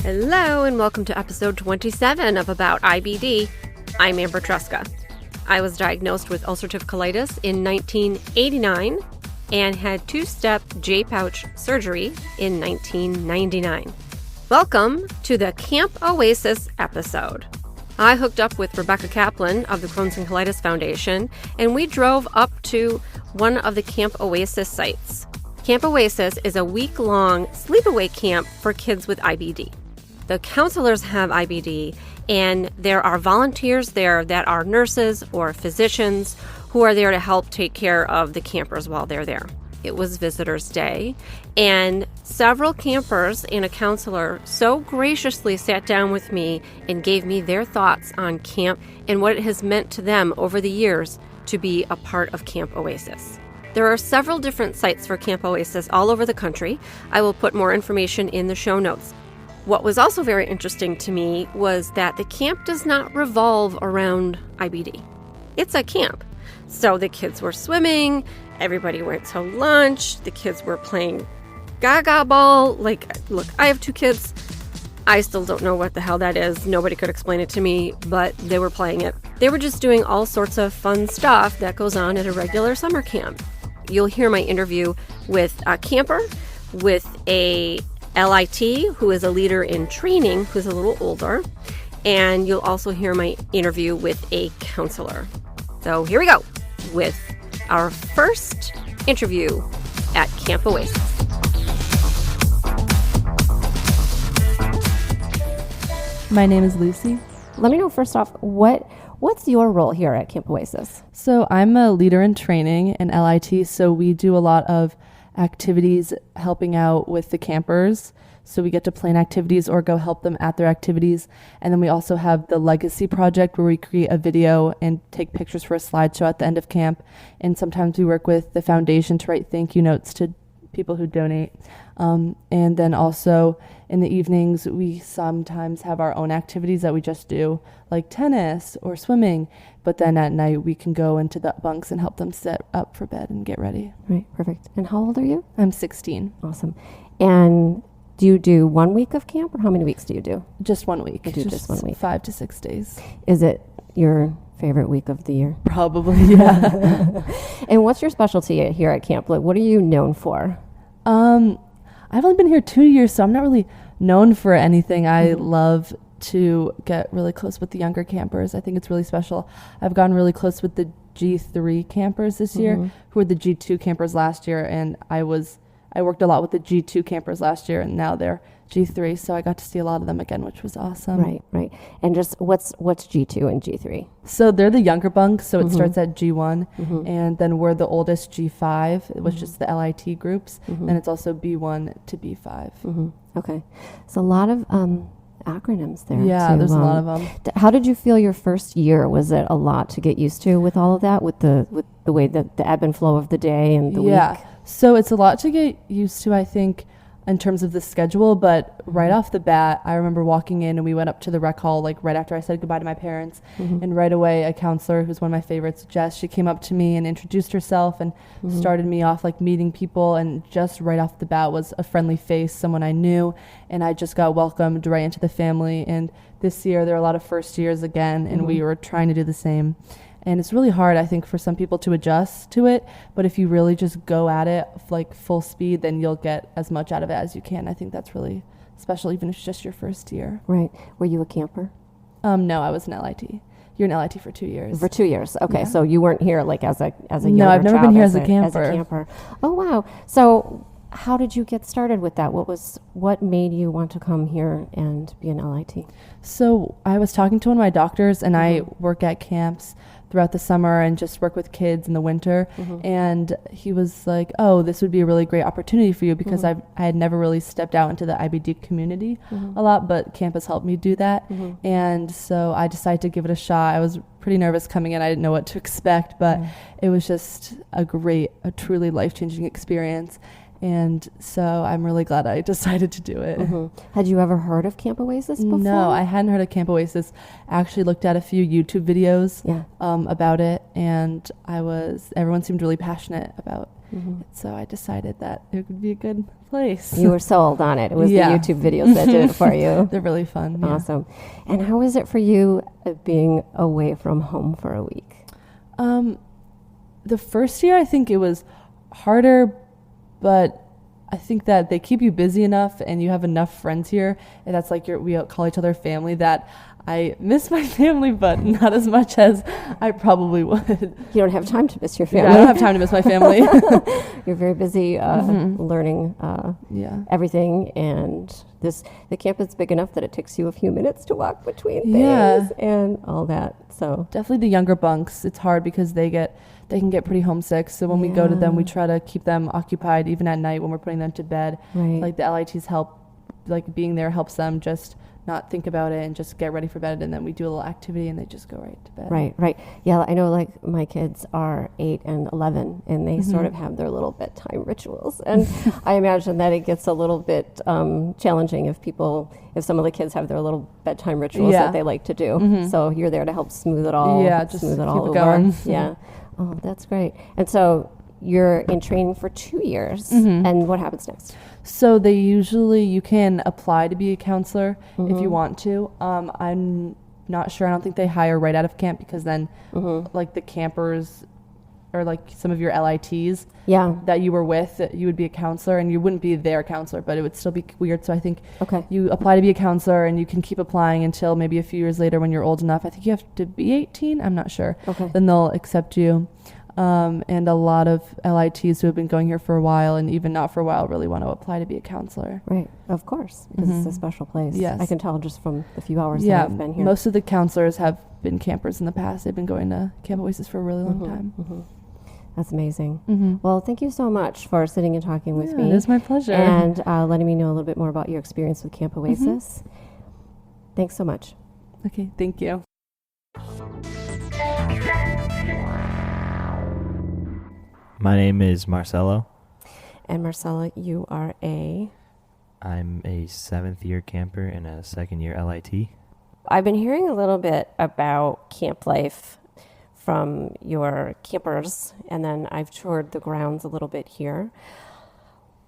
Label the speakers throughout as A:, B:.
A: Hello and welcome to episode 27 of About IBD. I'm Amber Tresca. I was diagnosed with ulcerative colitis in 1989 and had two-step J-pouch surgery in 1999. Welcome to the Camp Oasis episode. I hooked up with Rebecca Kaplan of the Crohn's and Colitis Foundation, and we drove up to one of the Camp Oasis sites. Camp Oasis is a week-long sleepaway camp for kids with IBD. The counselors have IBD, and there are volunteers there that are nurses or physicians who are there to help take care of the campers while they're there. It was Visitors Day, and several campers and a counselor so graciously sat down with me and gave me their thoughts on camp and what it has meant to them over the years to be a part of Camp Oasis. There are several different sites for Camp Oasis all over the country. I will put more information in the show notes. What was also very interesting to me was that the camp does not revolve around IBD. It's a camp. So the kids were swimming, everybody went to lunch, the kids were playing gaga ball. Look, I have two kids. I still don't know what the hell that is. Nobody could explain it to me, but they were playing it. They were just doing all sorts of fun stuff that goes on at a regular summer camp. You'll hear my interview with a camper, with a LIT, who is a leader in training, who's a little older, and you'll also hear my interview with a counselor. So here we go with our first interview at Camp Oasis.
B: My name is Lucy.
A: Let me know first off, what's your role here at Camp Oasis?
B: So I'm a leader in training in LIT, so we do a lot of activities helping out with the campers. So we get to plan activities or go help them at their activities. And then we also have the Legacy Project where we create a video and take pictures for a slideshow at the end of camp. And sometimes we work with the foundation to write thank you notes to people who donate. And then also in the evenings, we sometimes have our own activities that we just do, like tennis or swimming. But then at night, we can go into the bunks and help them set up for bed and get ready.
A: Right, perfect. And how old are you?
B: I'm 16.
A: Awesome. And do you do 1 week of camp, or how many weeks do you do?
B: Just 1 week.
A: You do just 1 week.
B: 5 to 6 days.
A: Is it your favorite week of the year?
B: Probably, yeah.
A: And what's your specialty here at camp? Like, what are you known for?
B: I've only been here 2 years, so I'm not really known for anything. I love to get really close with the younger campers. I think it's really special. I've gotten really close with the G3 campers this year, who were the G2 campers last year, and I worked a lot with the G2 campers last year, and now they're G3, so I got to see a lot of them again, which was awesome.
A: Right. And just what's G2 and G3?
B: So they're the younger bunks, so it starts at G1, and then we're the oldest G5, which is the LIT groups, and it's also B1 to B5.
A: Okay. So a lot of acronyms there.
B: Yeah, there's a lot of them.
A: How did you feel your first year? Was it a lot to get used to with all of that, with the way that the ebb and flow of the day and the week?
B: So it's a lot to get used to, I think, in terms of the schedule, but right off the bat, I remember walking in and we went up to the rec hall like right after I said goodbye to my parents, and right away a counselor who's one of my favorites, Jess, she came up to me and introduced herself and started me off like meeting people, and just right off the bat was a friendly face, someone I knew, and I just got welcomed right into the family. And this year there are a lot of first years again, and we were trying to do the same. And it's really hard, I think, for some people to adjust to it. But if you really just go at it like full speed, then you'll get as much out of it as you can. I think that's really special, even if it's just your first year.
A: Right. Were you a camper?
B: No, I was an LIT. You're an LIT for 2 years.
A: For 2 years. Okay. Yeah. So you weren't here like as a younger
B: No, I've never been here as a camper.
A: Oh, wow. So how did you get started with that? What made you want to come here and be an LIT?
B: So I was talking to one of my doctors, and I work at camps throughout the summer and just work with kids in the winter. And he was like, oh, this would be a really great opportunity for you, because I had never really stepped out into the IBD community a lot, but camp has helped me do that. And so I decided to give it a shot. I was pretty nervous coming in. I didn't know what to expect, but it was just a truly life-changing experience. And so I'm really glad I decided to do it.
A: Had you ever heard of Camp Oasis before?
B: No, I hadn't heard of Camp Oasis. I actually looked at a few YouTube videos about it, and everyone seemed really passionate about So I decided that it would be a good place.
A: You were sold on it. It was the YouTube videos that did it for you.
B: They're really fun.
A: Awesome. And how is it for you being away from home for a week?
B: The first year, I think it was harder, but I think that they keep you busy enough and you have enough friends here, and that's like we call each other family, that I miss my family, but not as much as I probably would.
A: You don't have time to miss your family.
B: Yeah, I don't have time to miss my family.
A: You're very busy learning everything, and the camp is big enough that it takes you a few minutes to walk between things and all that. So
B: definitely the younger bunks, it's hard because they can get pretty homesick. So when we go to them, we try to keep them occupied even at night when we're putting them to bed.
A: Right.
B: Like the LITs help, like being there helps them just not think about it and just get ready for bed. And then we do a little activity and they just go right to bed.
A: Right. Yeah, I know, like, my kids are 8 and 11 and they sort of have their little bedtime rituals. And I imagine that it gets a little bit challenging if some of the kids have their little bedtime rituals that they like to do. So you're there to help smooth it all.
B: Yeah, just
A: smooth it
B: keep
A: all
B: it
A: over.
B: going.
A: Yeah. Oh, that's great. And so you're in training for 2 years. And what happens next?
B: So you can apply to be a counselor if you want to. I'm not sure. I don't think they hire right out of camp, because then like the campers or like some of your LITs that you were with, you would be a counselor, and you wouldn't be their counselor, but it would still be weird. So I think you apply to be a counselor, and you can keep applying until maybe a few years later when you're old enough. I think you have to be 18. I'm not sure. Then they'll accept you. And a lot of LITs who have been going here for a while, and even not for a while, really want to apply to be a counselor.
A: Right, of course, because it's a special place.
B: Yes.
A: I can tell just from the few hours that I've been here.
B: Most of the counselors have been campers in the past. They've been going to Camp Oasis for a really long time.
A: That's amazing. Well, thank you so much for sitting and talking with me.
B: It is my pleasure.
A: And letting me know a little bit more about your experience with Camp Oasis. Thanks so much.
B: Okay, thank you.
C: My name is Marcelo.
A: And Marcella, you are
C: I'm a 7th year camper and a 2nd year LIT.
A: I've been hearing a little bit about camp life from your campers, and then I've toured the grounds a little bit here.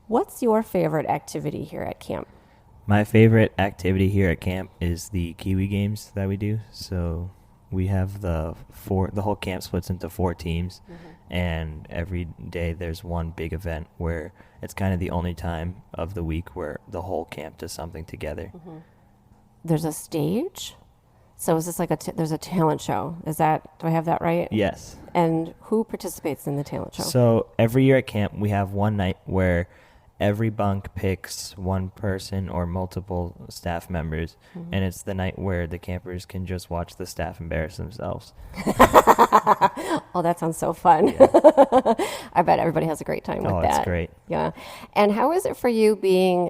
A: What's your favorite activity here at camp?
C: My favorite activity here at camp is the Kiwi games that we do. So we have the whole camp splits into 4 teams, and every day there's one big event where it's kind of the only time of the week where the whole camp does something together.
A: There's a stage? So is this like there's a talent show? Do I have that right?
C: Yes.
A: And who participates in the talent show?
C: So every year at camp we have one night where every bunk picks one person or multiple staff members, and it's the night where the campers can just watch the staff embarrass themselves.
A: Oh, that sounds so fun. Yeah. I bet everybody has a great time with that. Oh,
C: that's great.
A: Yeah. And how is it for you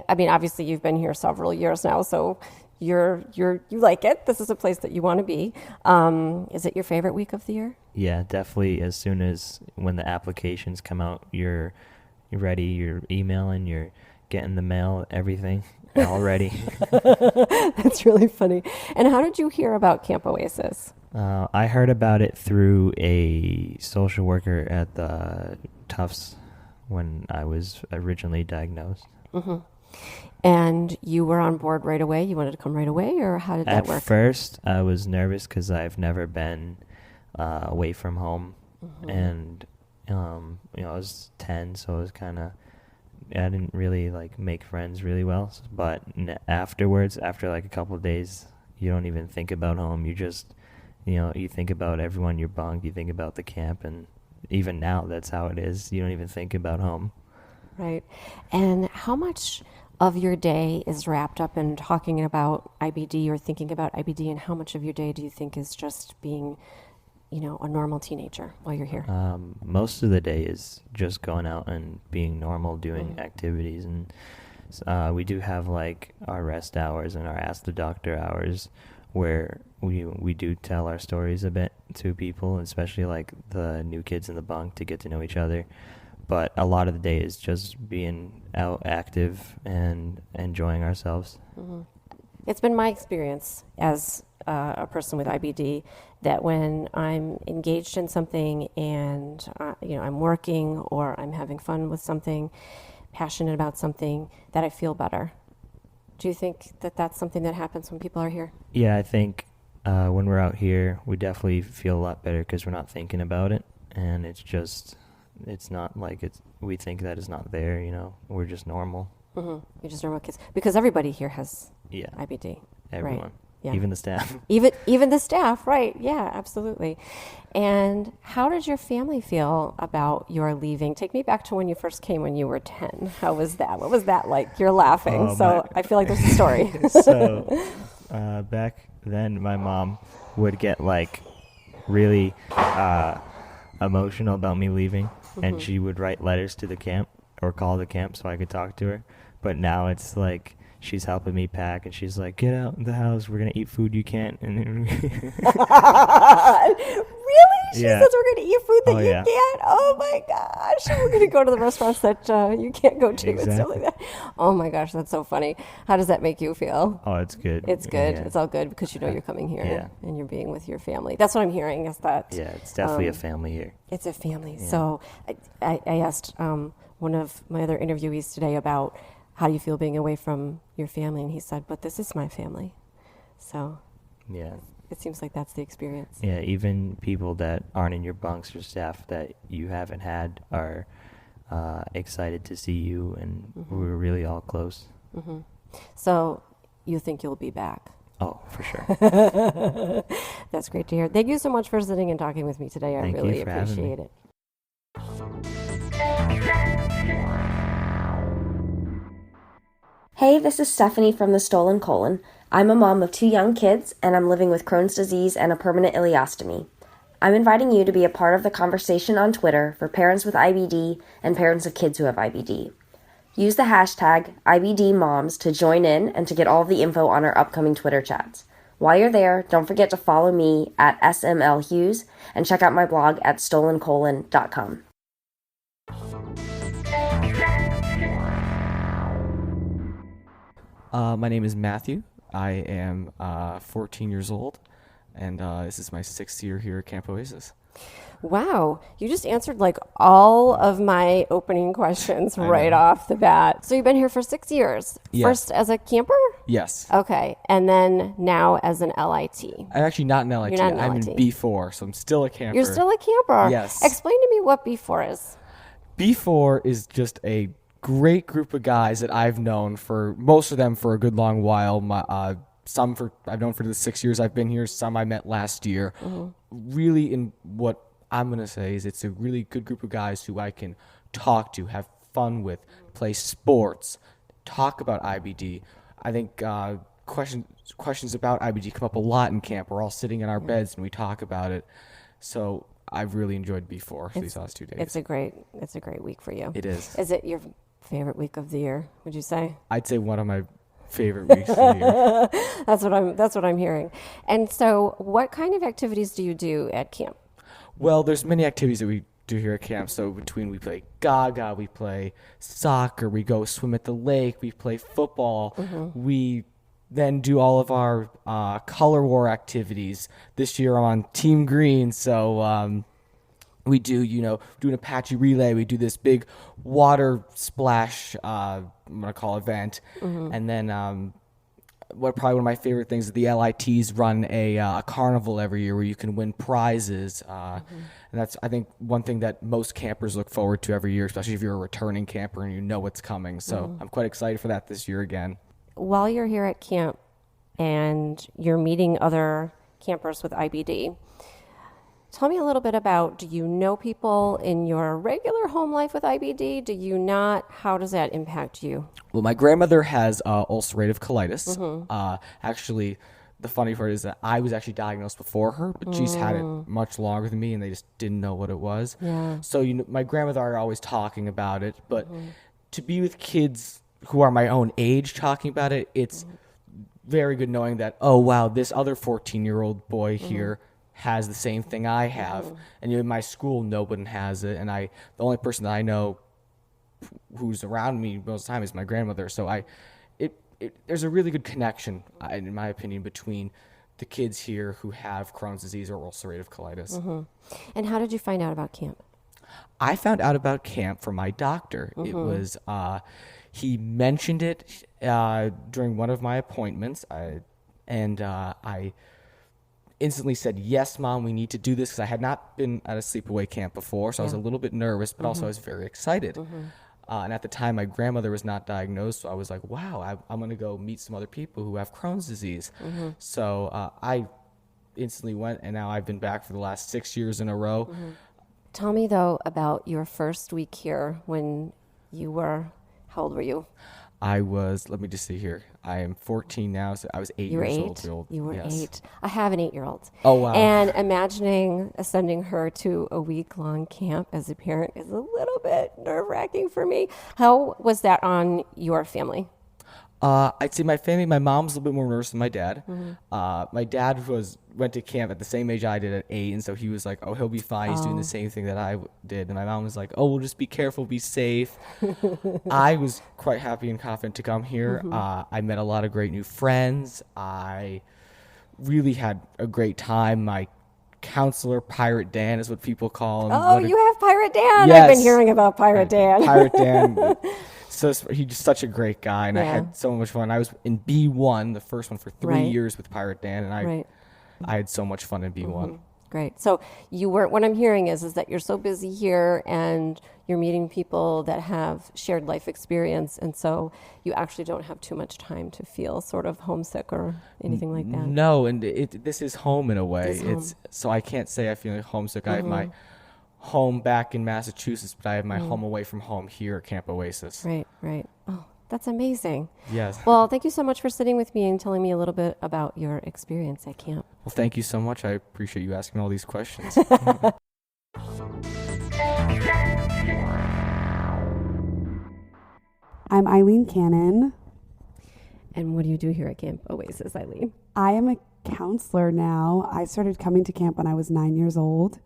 A: obviously you've been here several years now, so you like it. This is a place that you want to be. Is it your favorite week of the year?
C: Yeah, definitely. As soon as when the applications come out, you're ready, you're emailing, you're getting the mail, everything all ready.
A: That's really funny. And how did you hear about Camp Oasis?
C: I heard about it through a social worker at the Tufts when I was originally diagnosed.
A: And you were on board right away? You wanted to come right away, or how did that work?
C: At first, I was nervous because I've never been away from home, and I was 10, so it was I didn't really make friends really well. But afterwards, after a couple of days, you don't even think about home. You just, you think about everyone in your bunk. You think about the camp, and even now, that's how it is. You don't even think about home. Right.
A: And how much of your day is wrapped up in talking about IBD or thinking about IBD, and how much of your day do you think is just being a normal teenager while you're here?
C: Most of the day is just going out and being normal, doing activities. And we do have our rest hours and our Ask the Doctor hours where we do tell our stories a bit to people, especially the new kids in the bunk, to get to know each other. But a lot of the day is just being out active and enjoying ourselves.
A: It's been my experience as a person with IBD that when I'm engaged in something and, I'm working or I'm having fun with something, passionate about something, that I feel better. Do you think that that's something that happens when people are here?
C: Yeah, I think when we're out here, we definitely feel a lot better because we're not thinking about it. And it's not like we think that it's not there, we're just normal.
A: Mm-hmm. You're just normal kids. Because everybody here has IBD.
C: Everyone.
A: Right. Yeah.
C: Even the staff.
A: Even the staff, right. Yeah, absolutely. And how did your family feel about your leaving? Take me back to when you first came when you were 10. How was that? What was that like? You're laughing, I feel like there's a story.
C: So back then, my mom would get really emotional about me leaving, and she would write letters to the camp or call the camp so I could talk to her. But now it's like she's helping me pack, and she's like, "Get out of the house. We're gonna eat food you can't." And
A: Really? She
C: Yeah.
A: says we're going to eat food that you
C: yeah.
A: can't? Oh my gosh. We're going to go to the restaurants that you can't go to and stuff
C: Exactly.
A: like that. Oh my gosh, that's so funny. How does that make you feel?
C: Oh, it's good.
A: It's good.
C: Yeah.
A: It's all good because you're coming here
C: Yeah.
A: and you're being with your family. That's what I'm hearing is that.
C: Yeah, it's definitely a family here.
A: It's a family.
C: Yeah.
A: So I asked one of my other interviewees today about how do you feel being away from your family? And he said, but this is my family. So
C: Yeah.
A: it seems like that's the experience.
C: Yeah, even people that aren't in your bunks or staff that you haven't had are excited to see you, and we're really all close.
A: Mm-hmm. So you think you'll be back?
C: Oh, for sure.
A: That's great to hear. Thank you so much for sitting and talking with me today. I
C: Thank you
A: really
C: for having me.
A: appreciate it.
D: Hey, this is Stephanie from the Stolen Colon. I'm a mom of 2 young kids, and I'm living with Crohn's disease and a permanent ileostomy. I'm inviting you to be a part of the conversation on Twitter for parents with IBD and parents of kids who have IBD. Use the hashtag IBDmoms to join in and to get all of the info on our upcoming Twitter chats. While you're there, don't forget to follow me at smlhughes and check out my blog at stolencolon.com.
E: My name is Matthew. I am 14 years old, and this is my 6th year here at Camp Oasis.
A: Wow, you just answered all of my opening questions right off the bat. So you've been here for 6 years.
E: Yes.
A: First as a camper?
E: Yes.
A: Okay, and then now as an LIT.
E: I'm actually not an LIT.
A: You're not an
E: I'm
A: LIT.
E: in B4, so I'm still a camper.
A: You're still a camper?
E: Yes.
A: Explain to me what B4 is.
E: B4 is just a great group of guys that I've known for, most of them for a good long while. I've known for the 6 years I've been here. Some I met last year. Really, in what I'm going to say is it's a really good group of guys who I can talk to, have fun with, play sports, talk about IBD. I think questions about IBD come up a lot in camp. We're all sitting in our beds and we talk about it. So I've really enjoyed B4 for these last 2 days.
A: It's a great week for you.
E: It is.
A: Is it your favorite week of the year, would you say?
E: I'd say one of my favorite weeks of the year.
A: That's what I'm hearing. And so what kind of activities do you do at camp?
E: Well, there's many activities that we do here at camp. So we play Gaga, we play soccer, we go swim at the lake, we play football. We then do all of our color war activities. This year I'm on Team Green, so we do, do an Apache relay. We do this big water splash, I'm going to call event. And then probably one of my favorite things is the LITs run a carnival every year where you can win prizes. And that's, I think, one thing that most campers look forward to every year, especially if you're a returning camper and you know what's coming. So I'm quite excited for that this year again.
A: While you're here at camp and you're meeting other campers with IBD, tell me a little bit about, do you know people in your regular home life with IBD? Do you not? How does that impact you?
E: Well, my grandmother has ulcerative colitis. Actually, the funny part is that I was actually diagnosed before her, but she's had it much longer than me, and they just didn't know what it was.
A: Yeah.
E: So, my grandmother are always talking about it, but to be with kids who are my own age talking about it, it's very good knowing that, oh, wow, this other 14-year-old boy here has the same thing I have. And in my school, nobody has it. And the only person that I know who's around me most of the time is my grandmother. So there's a really good connection, in my opinion, between the kids here who have Crohn's disease or ulcerative colitis.
A: And how did you find out about camp?
E: I found out about camp from my doctor. It was, he mentioned it during one of my appointments, I instantly said, yes, Mom, we need to do this, because I had not been at a sleepaway camp before, so I was a little bit nervous, but also I was very excited. And at the time, my grandmother was not diagnosed, so I was like, wow, I'm going to go meet some other people who have Crohn's disease. So I instantly went, and now I've been back for the last 6 years in a row.
A: Tell me, though, about your first week here when you were, how old were you?
E: I was, let me just see here. I am 14 now, so I was 8 years old.
A: You were
E: yes.
A: 8. I have an 8-year-old.
E: Oh, wow.
A: And imagining sending her to a week-long camp as a parent is a little bit nerve-wracking for me. How was that on your family?
E: I'd say my family, my mom's a little bit more nervous than my dad. My dad went to camp at the same age I did at 8, and so he was like, oh, he'll be fine. He's doing the same thing that I did. And my mom was like, oh, we'll just be careful, be safe. I was quite happy and confident to come here. I met a lot of great new friends. I really had a great time. My counselor, Pirate Dan, is what people call him.
A: Oh, you have Pirate Dan.
E: Yes.
A: I've been hearing about Pirate Dan.
E: Pirate Dan. So he's just such a great guy, and I
A: Yeah.
E: had so much fun. I was in B1, the first one, for 3
A: Right.
E: years with Pirate Dan, and
A: Right.
E: I had so much fun in B1.
A: Great. So you weren't, what I'm hearing is that you're so busy here and you're meeting people that have shared life experience, and so you actually don't have too much time to feel sort of homesick or anything like that.
E: No, and this is home in a way.
A: It is home.
E: It's so I can't say I feel homesick. I have my home back in Massachusetts, but I have my home away from home here at Camp Oasis.
A: Right, right. Oh, that's amazing.
E: Yes.
A: Well, thank you so much for sitting with me and telling me a little bit about your experience at camp.
E: Well, thank you so much. I appreciate you asking all these questions.
F: I'm Eileen Cannon.
A: And what do you do here at Camp Oasis, Eileen?
F: I am a counselor now. I started coming to camp when I was 9 years old,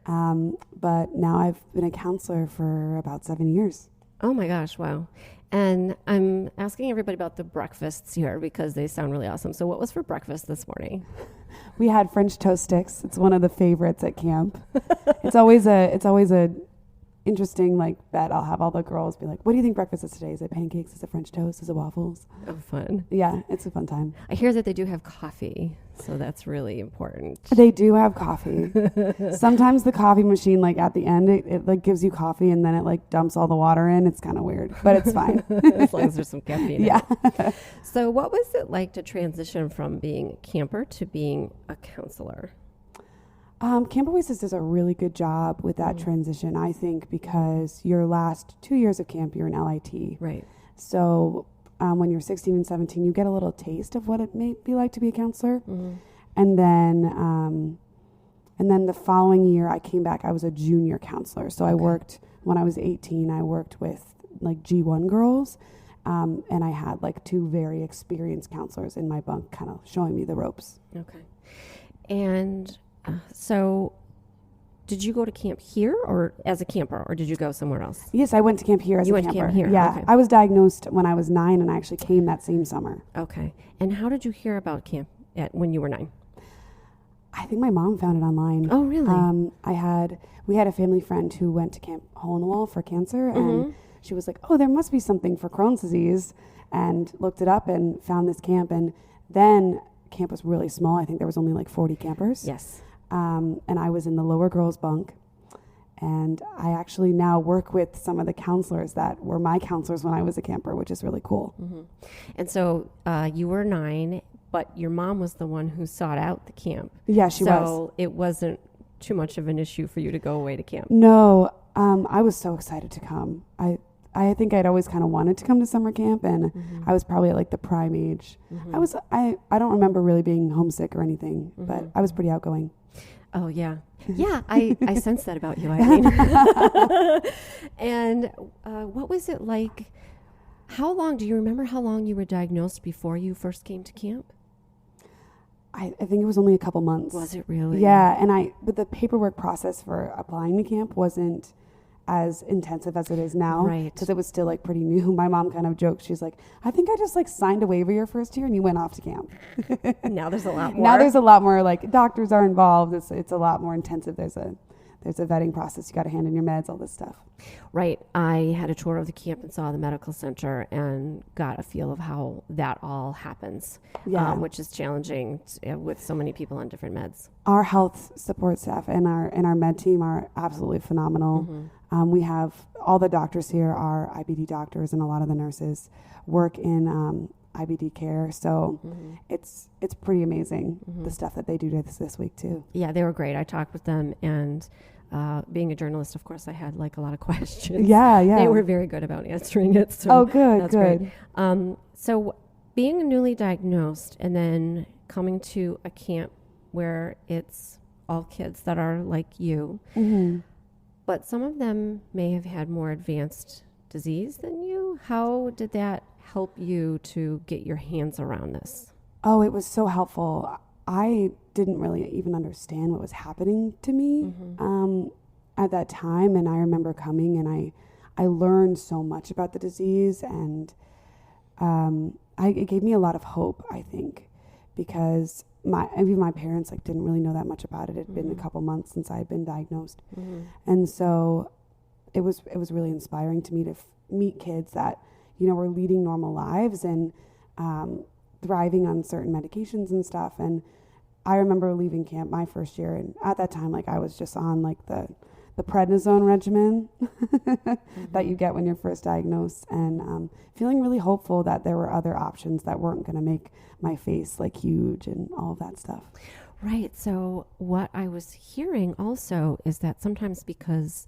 F: but now I've been a counselor for about 7 years.
A: Oh my gosh, wow. And I'm asking everybody about the breakfasts here because they sound really awesome. So what was for breakfast this morning?
F: We had French toast sticks. It's one of the favorites at camp. It's always a interesting bet. I'll have all the girls be like, what do you think breakfast is today? Is it pancakes? Is it French toast? Is it waffles?
A: Oh, fun.
F: Yeah, it's a fun time.
A: I hear that they do have coffee, so that's really important.
F: They do have coffee. Sometimes the coffee machine, at the end, it gives you coffee and then it dumps all the water in. It's kind of weird, but it's fine.
A: As long as there's some caffeine in
F: Yeah.
A: it. So what was it like to transition from being a camper to being a counselor?
F: Camp Oasis does a really good job with that transition, I think, because your last 2 years of camp, you're in LIT.
A: Right.
F: So when you're 16 and 17, you get a little taste of what it may be like to be a counselor. And then the following year I came back, I was a junior counselor. So I worked, when I was 18, I worked with G1 girls. And I had 2 very experienced counselors in my bunk kind of showing me the ropes.
A: Okay. And so did you go to camp here or as a camper, or did you go somewhere else?
F: Yes, I went to camp here as
A: You
F: a
A: went to
F: camper.
A: camp here,
F: Yeah,
A: okay.
F: I was diagnosed when I was 9, and I actually came that same summer.
A: Okay. And how did you hear about camp when you were 9?
F: I think my mom found it online.
A: Oh, really?
F: We had a family friend who went to Camp Hole in the Wall for cancer, and she was like, "Oh, there must be something for Crohn's disease," and looked it up and found this camp. And then camp was really small. I think there was only 40 campers.
A: Yes.
F: And I was in the lower girls bunk. And I actually now work with some of the counselors that were my counselors when I was a camper, which is really cool.
A: And so you were 9, but your mom was the one who sought out the camp.
F: Yeah, she was.
A: So it wasn't too much of an issue for you to go away to camp.
F: No, I was so excited to come. I think I'd always kind of wanted to come to summer camp, and I was probably at the prime age. I don't remember really being homesick or anything, but I was pretty outgoing.
A: Oh, yeah. Yeah, I sense that about you, Eileen. And what was it like? Do you remember how long you were diagnosed before you first came to camp?
F: I think it was only a couple months.
A: Was it really?
F: Yeah, but the paperwork process for applying to camp wasn't as intensive as it is now.
A: Right.
F: Because it was still like pretty new. My mom kind of joked. She's like, I think I just like signed a waiver your first year and you went off to camp.
A: Now there's a lot more.
F: Now there's a lot more, like doctors are involved. It's a lot more intensive. There's a vetting process. You got to hand in your meds, all this stuff.
A: Right. I had a tour of the camp and saw the medical center and got a feel of how that all happens,
F: Yeah.
A: which is challenging with so many people on different meds.
F: Our health support staff and our med team are absolutely phenomenal. We have all the doctors here are IBD doctors, and a lot of the nurses work in IBD care. So it's pretty amazing the stuff that they do this week too.
A: Yeah, they were great. I talked with them, and being a journalist, of course, I had like a lot of questions.
F: Yeah.
A: They were very good about answering it. So
F: Oh, good,
A: that's
F: good.
A: great. So being newly diagnosed and then coming to a camp where it's all kids that are like you, but some of them may have had more advanced disease than you. How did that help you to get your hands around this?
F: Oh, it was so helpful. I didn't really even understand what was happening to me at that time. And I remember coming and I learned so much about the disease, and it gave me a lot of hope, I think, because even my parents like didn't really know that much about it. It had been a couple months since I had been diagnosed. And so it was really inspiring to me to meet kids that, were leading normal lives and thriving on certain medications and stuff. And I remember leaving camp my first year, and at that time, like I was just on like the prednisone regimen that you get when you're first diagnosed, and feeling really hopeful that there were other options that weren't going to make my face like huge and all of that stuff.
A: Right. So what I was hearing also is that sometimes because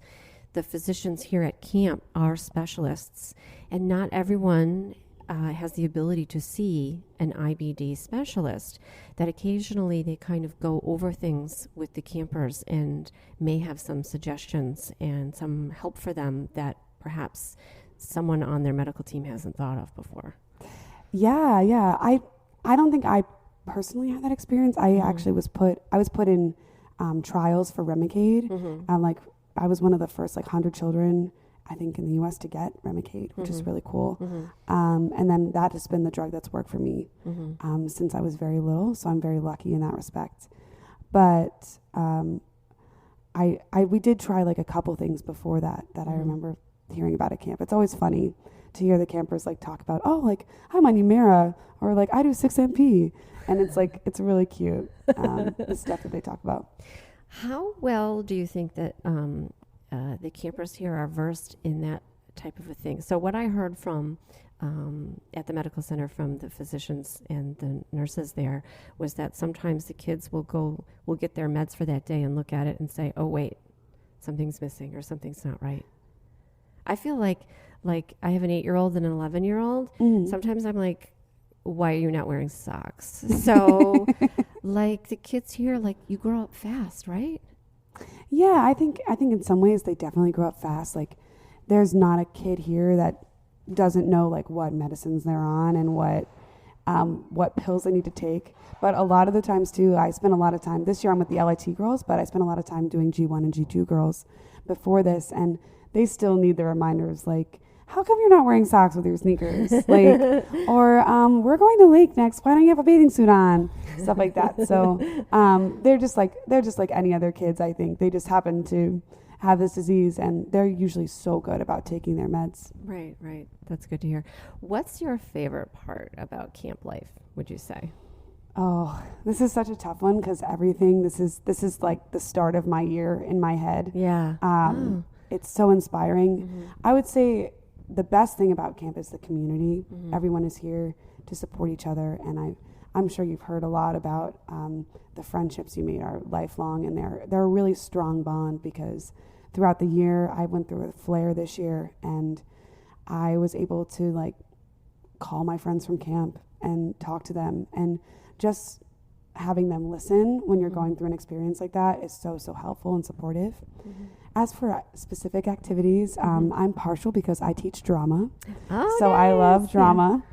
A: the physicians here at camp are specialists, and not everyone has the ability to see an IBD specialist, that occasionally they kind of go over things with the campers and may have some suggestions and some help for them that perhaps someone on their medical team hasn't thought of before.
F: Yeah. I don't think I personally had that experience. I actually was put in trials for Remicade. I was one of the first 100 children, I think, in the U.S. to get Remicade, which is really cool. And then that has been the drug that's worked for me since I was very little. So I'm very lucky in that respect. But we did try a couple things before that I remember hearing about at camp. It's always funny to hear the campers talk about, I'm on Humira, or I do 6-MP. And it's really cute, the stuff that they talk about.
A: How well do you think that the campers here are versed in that type of a thing? So what I heard from at the medical center from the physicians and the nurses there was that sometimes the kids will get their meds for that day and look at it and say, oh, wait, something's missing or something's not right. I feel like I have an 8-year-old and an 11-year-old. Sometimes I'm like, why are you not wearing socks? So the kids here, you grow up fast, right?
F: Yeah, I think in some ways they definitely grow up fast. There's not a kid here that doesn't know what medicines they're on and what pills they need to take. But a lot of the times too, I spent a lot of time, this year I'm with the LIT girls, but I spent a lot of time doing G1 and G2 girls before this, and they still need the reminders how come you're not wearing socks with your sneakers? Or we're going to lake next. Why don't you have a bathing suit on? Stuff like that. So they're just like any other kids, I think. They just happen to have this disease, and they're usually so good about taking their meds.
A: Right. That's good to hear. What's your favorite part about camp life, would you say?
F: Oh, this is such a tough one because everything, this is the start of my year in my head.
A: Yeah.
F: It's so inspiring. I would say the best thing about camp is the community. Everyone is here to support each other, and I'm sure you've heard a lot about the friendships you made are lifelong, and they're a really strong bond because throughout the year, I went through a flare this year, and I was able to call my friends from camp and talk to them, and just having them listen when you're going through an experience like that is so helpful and supportive. As for specific activities, I'm partial because I teach drama.
A: Oh,
F: so
A: nice.
F: I love drama.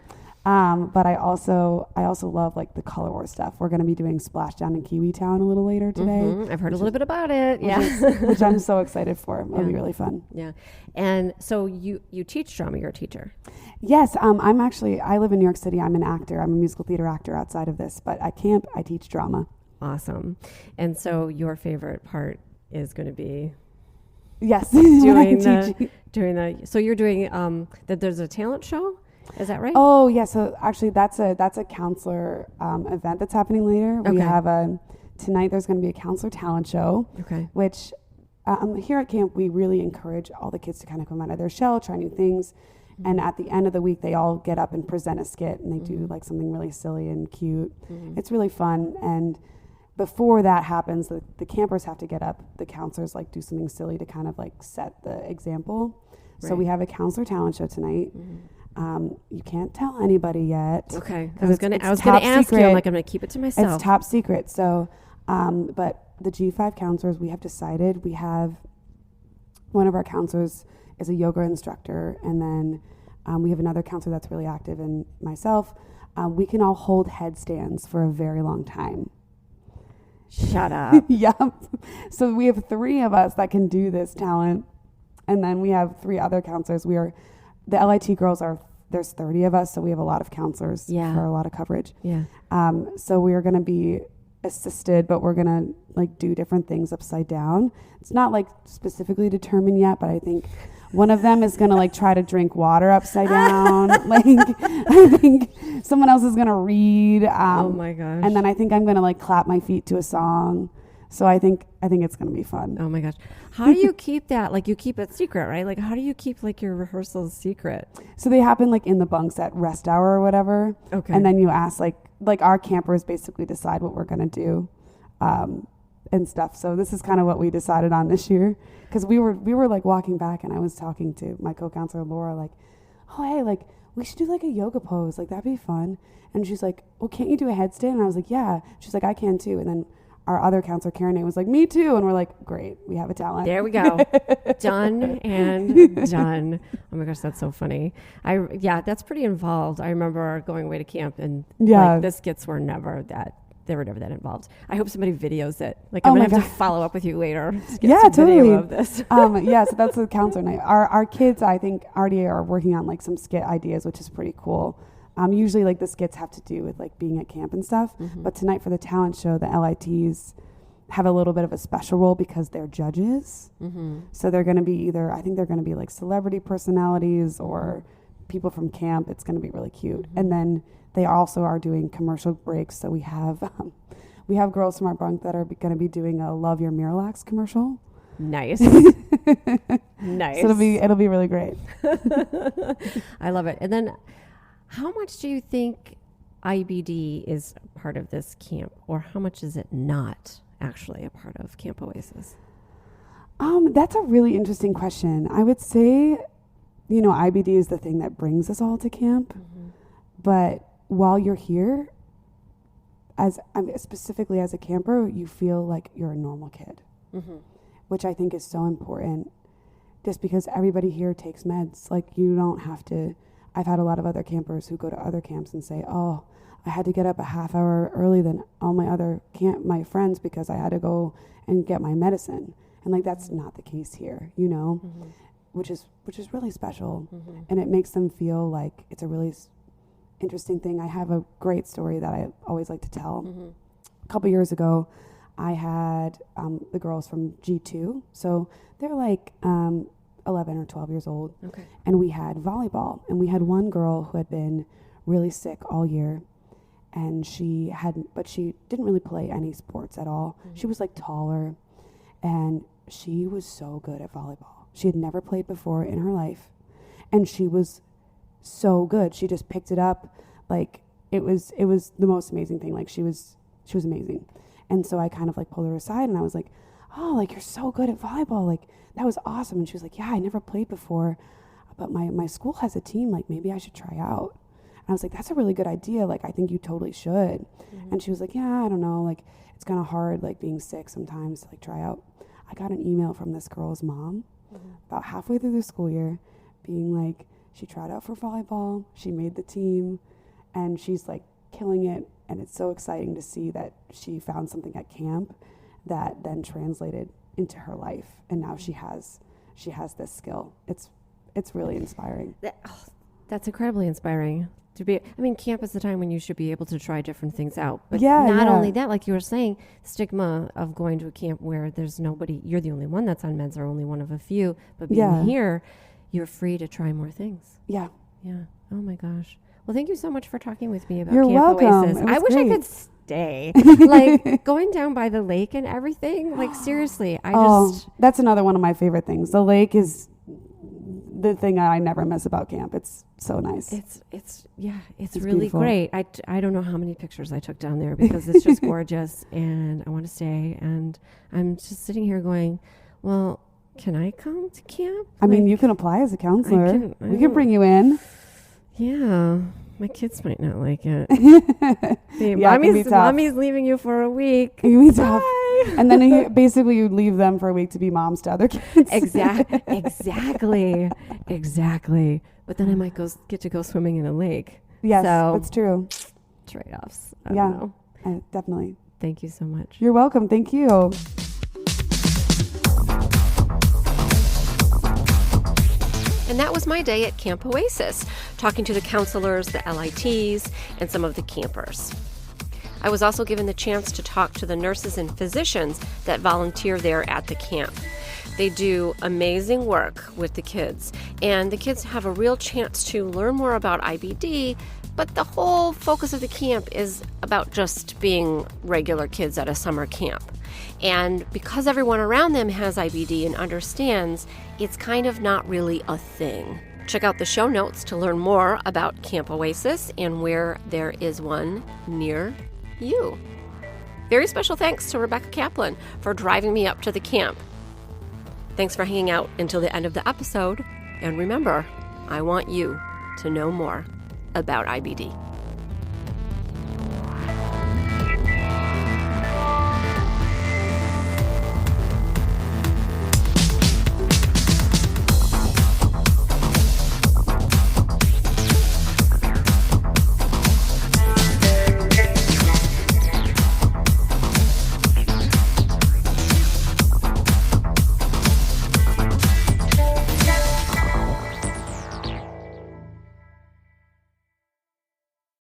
F: But I also love like the color war stuff. We're going to be doing Splashdown in Kiwi Town a little later today.
A: I've heard a little bit about it. Yeah.
F: Which I'm so excited for. It'll be really fun.
A: Yeah. And so you teach drama, you're a teacher.
F: Yes. I live in New York City. I'm an actor. I'm a musical theater actor outside of this, but at camp I teach drama.
A: Awesome. And so your favorite part is going to be
F: yes,
A: so you're doing there's a talent show. Is that right?
F: Oh yeah. So actually that's a counselor event that's happening later.
A: Okay.
F: We have tonight there's going to be a counselor talent show.
A: Okay.
F: Which here at camp we really encourage all the kids to kind of come out of their shell, try new things. And at the end of the week, they all get up and present a skit, and they do like something really silly and cute. It's really fun. And before that happens, the campers have to get up. The counselors like do something silly to kind of like set the example. Right. So we have a counselor talent show tonight. You can't tell anybody yet.
A: Okay. I was gonna ask you. I'm like, I'm gonna keep it to myself.
F: It's top secret. So, but the G5 counselors, we have decided we have one of our counselors is a yoga instructor, and then we have another counselor that's really active, and myself. We can all hold headstands for a very long time.
A: Shut up.
F: Yep. So we have 3 of us that can do this talent, and then we have 3 other counselors. The LIT girls there's 30 of us, so we have a lot of counselors for a lot of coverage.
A: Yeah.
F: So we are going to be assisted, but we're going to like do different things upside down. It's not like specifically determined yet, but I think one of them is going to like try to drink water upside down. Like I think someone else is going to read.
A: Oh my gosh.
F: And then I think I'm going to like clap my feet to a song. So I think it's going to be fun.
A: Oh my gosh. How do you keep that? Like you keep it secret, right? Like how do you keep like your rehearsals secret?
F: So they happen like in the bunks at rest hour or whatever.
A: Okay.
F: And then you ask like our campers basically decide what we're going to do. And stuff. So this is kind of what we decided on this year, because we were like walking back, and I was talking to my co-counselor Laura, like, oh hey, like we should do like a yoga pose, like that'd be fun. And she's like, well, can't you do a headstand? And I was like, yeah. She's like, I can too. And then our other counselor Karen was like, me too. And we're like, great, we have a talent.
A: There we go. Done and done. Oh my gosh, that's so funny. That's pretty involved. I remember going away to camp, and like the skits were never that. They were never that involved. I hope somebody videos it. Like I'm gonna have to follow up with you later.
F: Yeah, totally.
A: Video of this.
F: So that's the counselor night. Our kids, I think, already are working on like some skit ideas, which is pretty cool. Usually like the skits have to do with like being at camp and stuff. But tonight for the talent show, the LITs have a little bit of a special role because they're judges. So they're going to be I think they're going to be like celebrity personalities or people from camp. It's going to be really cute. And then they also are doing commercial breaks. So we have girls from our bunk that are going to be doing a Love Your Miralax commercial.
A: Nice. Nice.
F: So it'll be really great.
A: I love it. And then how much do you think IBD is part of this camp, or how much is it not actually a part of Camp Oasis?
F: That's a really interesting question. I would say, IBD is the thing that brings us all to camp. But while you're here, specifically as a camper, you feel like you're a normal kid, which I think is so important, just because everybody here takes meds. Like you don't have to. I've had a lot of other campers who go to other camps and say, oh, I had to get up a half hour early than all my other my friends because I had to go and get my medicine. And like, that's not the case here, which is really special. And it makes them feel like it's a really interesting thing. I have a great story that I always like to tell. A couple years ago, I had the girls from G2. So they're like 11 or 12 years old.
A: Okay.
F: And we had volleyball. And we had one girl who had been really sick all year. And she didn't really play any sports at all. She was like taller. And she was so good at volleyball. She had never played before in her life. And she was so good. She just picked it up. Like it was the most amazing thing. Like she was amazing. And so I kind of like pulled her aside and I was like, oh, like you're so good at volleyball. Like that was awesome. And she was like, yeah, I never played before, but my school has a team. Like maybe I should try out. And I was like, that's a really good idea. Like, I think you totally should. And she was like, yeah, I don't know. Like it's kind of hard, like being sick sometimes to like try out. I got an email from this girl's mom about halfway through the school year being like, she tried out for volleyball. She made the team. and she's like killing it. And it's so exciting to see that she found something at camp that then translated into her life, and now she has this skill. It's really inspiring.
A: That's incredibly inspiring. Camp is the time when you should be able to try different things out. But
F: Yeah,
A: not
F: yeah.
A: only that, like you were saying, stigma of going to a camp where there's nobody, you're the only one that's on meds or only one of a few. But being
F: Yeah.
A: here, you're free to try more things.
F: Yeah.
A: Yeah. Oh my gosh. Well, thank you so much for talking with me about
F: You're
A: Camp
F: welcome.
A: Oasis.
F: It was
A: I wish I
F: great.
A: could stay. Like going down by the lake and everything. Like seriously,
F: That's another one of my favorite things. The lake is the thing I never miss about camp. It's so nice.
A: It's really
F: beautiful.
A: great. I don't know how many pictures I took down there because it's just gorgeous and I want to stay. And I'm just sitting here going, well, can I come to camp?
F: I mean, you can apply as a counselor.
A: I
F: We can bring you in.
A: Yeah. My kids might not like it. Babe,
F: Yeah, it can be tough.
A: mommy's leaving you for a week.
F: It can be tough.
A: Bye.
F: And then basically you leave them for a week to be moms to other kids.
A: Exactly. But then I might get to go swimming in a lake.
F: Yes,
A: So-
F: that's true.
A: Trade-offs. I
F: Yeah.
A: don't know.
F: Definitely.
A: Thank you so much.
F: You're welcome. Thank you.
A: And that was my day at Camp Oasis, talking to the counselors, the LITs, and some of the campers. I was also given the chance to talk to the nurses and physicians that volunteer there at the camp. They do amazing work with the kids, and the kids have a real chance to learn more about IBD, but the whole focus of the camp is about just being regular kids at a summer camp. And because everyone around them has IBD and understands, it's kind of not really a thing. Check out the show notes to learn more about Camp Oasis and where there is one near you. Very special thanks to Rebecca Kaplan for driving me up to the camp. Thanks for hanging out until the end of the episode. And remember, I want you to know more about IBD.